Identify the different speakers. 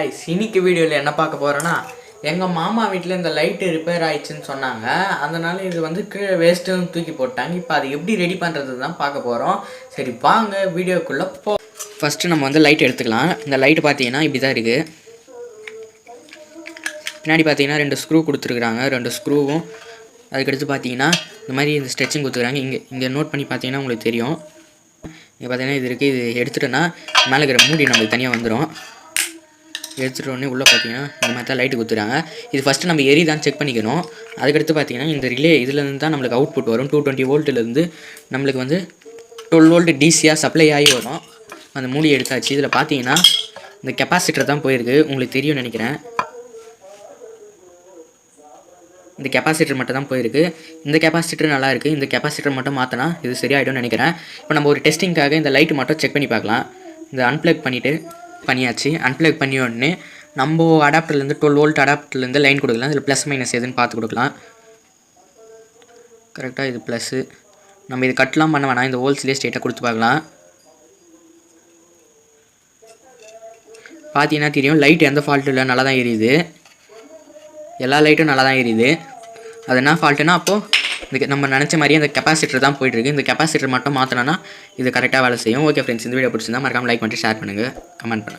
Speaker 1: இன்னைக்கு வீடியோவில் என்ன பார்க்க போகிறோன்னா எங்கள் மாமா வீட்டில் இந்த லைட்டு ரிப்பேர் ஆயிடுச்சுன்னு சொன்னாங்க. அதனால் இது வந்து கீழே வேஸ்ட்டுன்னு தூக்கி போட்டாங்க. இப்போ அது எப்படி ரெடி பண்ணுறது தான் பார்க்க போகிறோம். சரி வாங்க வீடியோக்குள்ளே போ. ஃபஸ்ட்டு நம்ம வந்து லைட் எடுத்துக்கலாம். இந்த லைட்டு பார்த்தீங்கன்னா இப்படி தான் இருக்குது. பின்னாடி பார்த்தீங்கன்னா 2 ஸ்க்ரூ கொடுத்துருக்குறாங்க. 2 ஸ்க்ரூவும் அதுக்கடுத்து பார்த்தீங்கன்னா இந்த மாதிரி இந்த ஸ்ட்ரெச்சிங் கொடுத்துருக்காங்க. இங்கே நோட் பண்ணி பார்த்தீங்கன்னா உங்களுக்கு தெரியும். இங்கே பார்த்தீங்கன்னா இது இருக்குது. இது எடுத்துட்டோன்னா மேலே இருக்கிற மூடி நம்மளுக்கு தனியாக வந்துடும். எடுத்துகிட்டு உடனே உள்ளே பார்த்தீங்கன்னா இந்த மாதிரி தான் லைட்டு கொடுத்துறாங்க. இது ஃபஸ்ட்டு நம்ம எரிதான் செக் பண்ணிக்கணும். அதுக்கடுத்து பார்த்தீங்கன்னா இந்த ரிலே இதுலேருந்து தான் நம்மளுக்கு அவுட்புட் வரும். 220 வோல்ட்லேருந்து நம்மளுக்கு வந்து 12 வோல்ட் டிசியாக சப்ளை ஆகி வரும். அந்த மூடி எடுத்தாச்சு. இதில் பார்த்தீங்கன்னா இந்த கெப்பாசிட்டர் தான் போயிருக்கு. உங்களுக்கு தெரியும்னு நினைக்கிறேன். இந்த கெப்பாசிட்டர் மட்டும் தான் போயிருக்கு. இந்த கெப்பாசிட்டர் நல்லா இருக்குது. இந்த கெப்பாசிட்டர் மட்டும் மாற்றினா இது சரியாயிடும்னு நினைக்கிறேன். இப்போ நம்ம ஒரு டெஸ்டிங்காக இந்த லைட்டு மட்டும் செக் பண்ணி பார்க்கலாம். இந்த அன்ப்ளக் பண்ணியாச்சு. அன்ப்ளக் பண்ணி உடனே நம்ம அடாப்டர்லேருந்து 12 வோல்ட் அடாப்டர்லேருந்து லைன் கொடுக்கலாம். இதில் ப்ளஸ் மைனஸ் எதுன்னு பார்த்து கொடுக்கலாம். கரெக்டாக இது ப்ளஸ்ஸு. நம்ம இது கட்லாம் பண்ண வேணாம். இந்த ஹோல்ஸ்லேயே ஸ்ட்ரெயிட்டாக கொடுத்து பார்க்கலாம். பார்த்தீங்கன்னா தெரியும் லைட் எந்த ஃபால்ட்டும் இல்லை, நல்லா தான் எரியுது. எல்லா லைட்டும் நல்லா தான் எரியுது. அது என்ன ஃபால்ட்டுன்னா அப்போது இந்த நம்ம நினச்ச மாதிரியே இந்த கெப்பாசிட்டர் தான் போயிட்டுருக்கு. இந்த கெப்பாசிட்டர் மட்டும் மாற்றினோன்னா இது கரெக்டாக வேலை செய்யும். ஓகே ஃப்ரெண்ட்ஸ், இந்த வீடியோ பிடிச்சிருந்தா மறக்காமல் லைக் பண்ணிட்டு ஷேர் பண்ணுங்கள், கமெண்ட் பண்ணுங்கள்.